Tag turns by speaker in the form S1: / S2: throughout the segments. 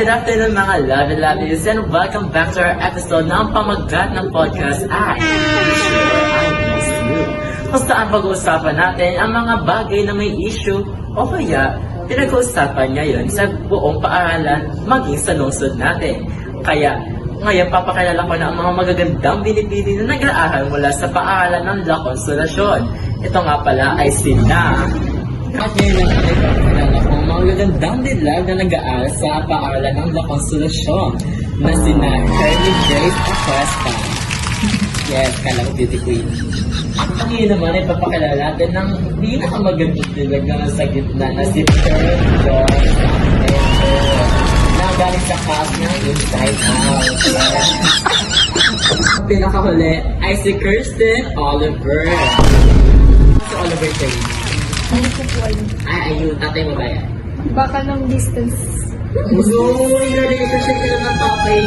S1: good afternoon mga lovey-loveys and welcome back to our episode ng pamagat ng podcast at Sure I Miss You. Kung saan pag-uusapan natin ang mga bagay na may issue o kaya pinag-uusapan ngayon sa buong paaralan maging sa lungsod natin. Kaya ngayon papakilala ko na ang mga magagandang binibili na nag-aaral mula sa paaralan ng La Consolacion. Ito nga pala ay sina. At ngayon lang ay papakilala ko ang mga magagandang dilag na nag-aaral sa paaralan ng La Consolacion na sina Curly Grace Acosta. Yes, kala ko beauty queen. At ngayon naman ay papakilala natin ng pinakamagandang dilag na nasa gitna na si Pearl Joy na galing sa cast ng Inside Out. Ang pinakahuli ay si Kirsten Oliver. Si Oliver Taylor.
S2: Ano po po ayun?
S1: Ay, ayun, tatay mo ba yan?
S2: Baka long distance.
S1: Uy, relationship ka ng tatay.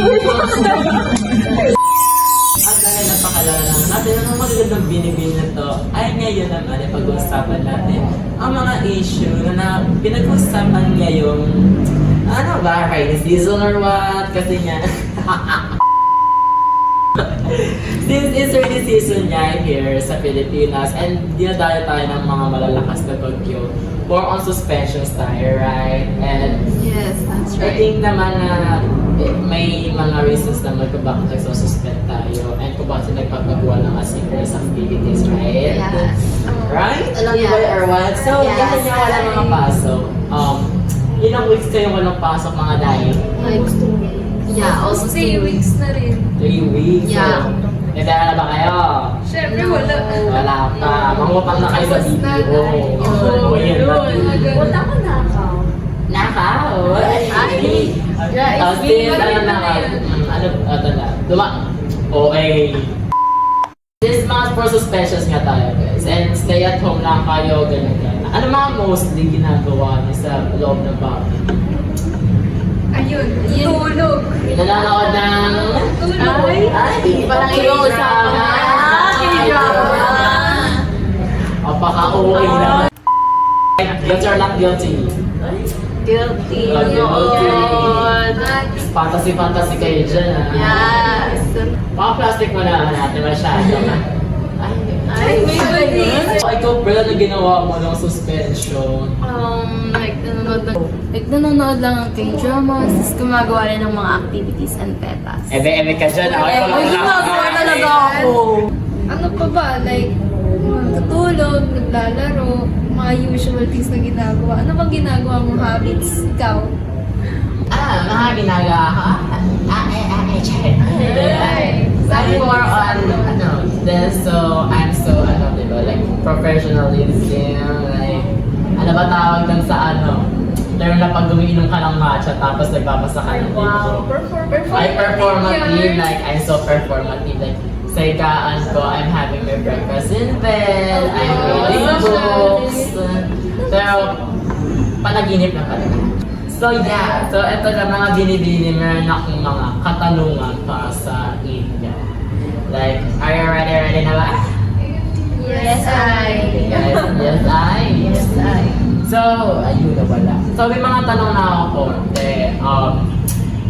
S1: At dahil napakalala natin ang magagandang binibili na to, ay ngayon naman ay pag-uusapan natin ang mga issue na pinag-uusapan ngayong ano ba, rainy season or what? Kasi nga since it's rainy season niya here sa Pilipinas and dinadayo tayo ng mga malalakas na bagyo, more on suspensions tayo, right? And
S2: Yes, that's
S1: I think naman na may mga reasons na bakit nagsususpend tayo and kung bakit nagpapagawa ng asynchronous activities, right?
S2: Yes.
S1: Right? Alam niyo
S2: Yes.
S1: ba or what? So,
S2: Yes.
S1: dahil nga wala mga pasok, ilang weeks kayo walang pasok mga dahil?
S2: Like, yeah, also
S3: 3 weeks na rin.
S1: 3 weeks.
S2: Yeah.
S1: Nagdala na ba kayo?
S3: Siyempre wala.
S1: Wala pa. Mangutang na kayo sa
S3: Tapos na
S1: BPO.
S3: tayo.
S1: Yun.
S3: Punta ko na ako.
S1: Nakaw. Ay.
S3: Yeah,
S1: Tapos
S3: it's
S1: din,
S3: been
S1: ano na nga. Ano, ito na. Okay. This month for suspensions nga tayo guys. And stay at home lang kayo, ganyan. Ano mga mostly ginagawa niyo sa loob ng bahay?
S3: Ayun, tulog.
S1: Nanonood ng... Ay, parang
S2: K-drama.
S3: K-drama.
S1: Apaka-okay naman. Guilty or not guilty?
S2: guilty.
S1: Guilty.
S2: Yun.
S1: Fantasy kayo dyan ah.
S2: Yes.
S1: Mga plastic mo na natin masyado.
S2: Ay, may ganun.
S1: Ikaw pala na ginawa mo ng suspension.
S2: Nanonood lang ng K-dramas, tapos gumagawa rin ng mga activities and petas.
S1: Ebe ka dyan. Ako wala
S2: Ay, ginagawa talaga ako.
S3: Ano pa ba? Like, tutulog, naglalaro, mga usual things na ginagawa. Ano bang ginagawa mong habits? Ikaw?
S1: Mga ginagawa ko. I'm more on, I'm so, diba, like, professionalism, like, ano ba tawag dun sa term na pag gumiinom ka ng matcha tapos nagbabasa ka ng libro. Performative, like, I'm so performative, like, sa ikaan ko, I'm having my breakfast in bed, I'm reading books, pero, panaginip na pala. So yeah, so ito na mga binibili, meron akong mga katanungan para sa inyo. Like, are you ready na ba?
S3: Yes, I.
S1: Yes, I. So, ayun na wala. So, may mga tanong na ako konti.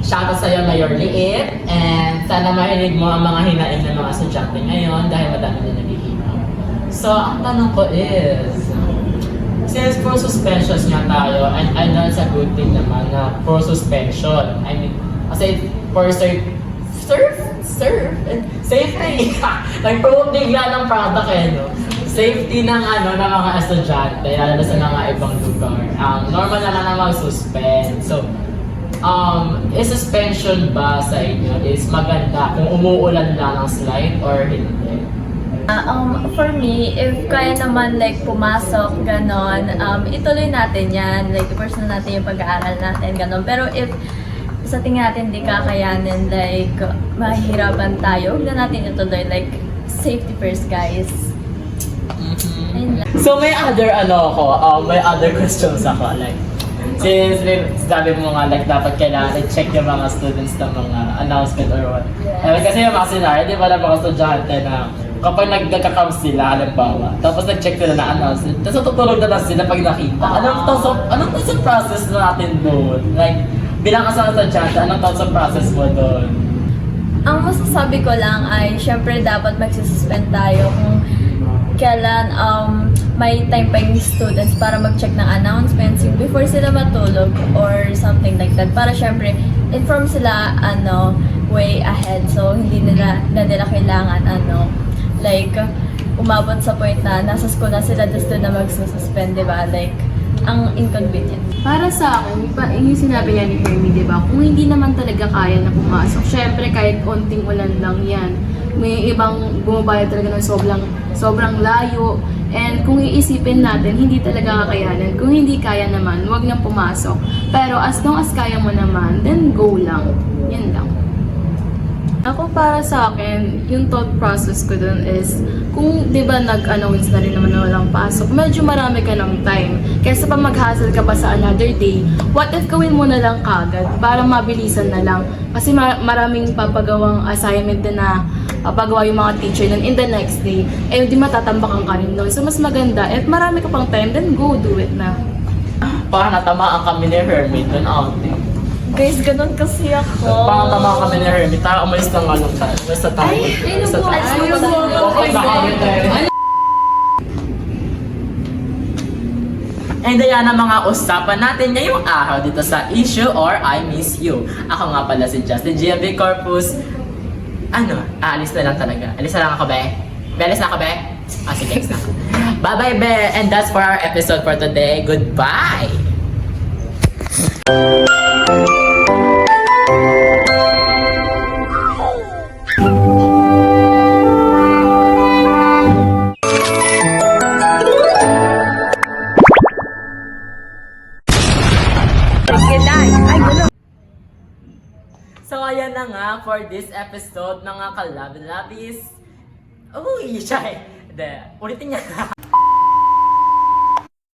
S1: Shoutout sa'yo, Mayor Liit. And sana mahinig mo ang mga hinaing ng mga estudyante ngayon dahil madami na naghihimaw. So, ang tanong ko is, since for suspensions nga tayo, and I know it's a good thing naman na for suspension. I mean, kasi for safety. Nag-promote bigla ng product no? Safety ng ng mga estudyante, lalo na sa mga ibang lugar. Normal naman na mag-suspend. So, is suspension ba sa inyo is maganda kung umuulan lang ng slide or hindi?
S2: For me, if kaya naman like pumasok, ganon, ituloy natin yan. Like, personal natin yung pag-aaral natin, ganon. Pero if sa tingin natin di kakayanin, like, mahihirapan tayo, huwag na natin ituloy. Like, safety first, guys. Ayun lang.
S1: So may other may other questions ako, like, since sabi mo nga, like, dapat kailangan i-check yung mga students ng mga announcement or what. Kasi yung mga scenario, di ba na mga estudyante na kapag nagkakam sila, halimbawa, tapos nag-check sila na announcement, tapos tutulog na lang sila pag nakita. Anong process na natin doon? Like, Bilang kasama sa chat, anong thoughts sa process mo doon?
S2: Ang masasabi ko lang ay, syempre dapat magsususpend tayo kung kailan may time pa yung students para mag-check ng announcements yung before sila matulog or something like that. Para syempre, inform sila way ahead. So, hindi nila kailangan like, umabot sa point na nasa school na sila tapos doon na magsususpend, diba? Like, ang inconvenient.
S4: Para sa akin, yung sinabi niya ni Hermie, di ba? Kung hindi naman talaga kaya na pumasok, syempre kahit konting ulan lang yan. May ibang bumabayad talaga ng sobrang layo. And kung iisipin natin, hindi talaga kakayanin. Kung hindi kaya naman, huwag nang pumasok. Pero as long as kaya mo naman, then go lang. Yan lang. Ako para sa akin, yung thought process ko dun is, kung di ba nag-announce na rin naman na walang pasok, medyo marami ka ng time. Kaysa pa mag-hustle ka pa sa another day, what if gawin mo na lang kagad para mabilisan na lang? Kasi maraming papagawang assignment din na papagawa yung mga teacher nun in the next day. Eh, di matatambakan ka rin doon. So, mas maganda. If marami ka pang time, then go do it na.
S1: Parang natamaan kami ni Hermie doon outing.
S2: Guys, ganun kasi ako.
S1: Parang tama kami ni Hermie. Tara, umalis ng umalis na tayo. Umalis na tayo. Okay na kami tayo. And yan ang mga usapan natin ngayong araw dito sa Issue or I Miss You. Ako nga pala si Justin GMB Corpus. Aalis na lang talaga. Alis na lang ako, be? Alis na ako, be? Sige, alis na ako. Bye-bye, be! And that's for our episode for today. Goodbye! So, ayan na nga for this episode ng mga Kalab-Labis. Uy, siya eh. Ulitin niya.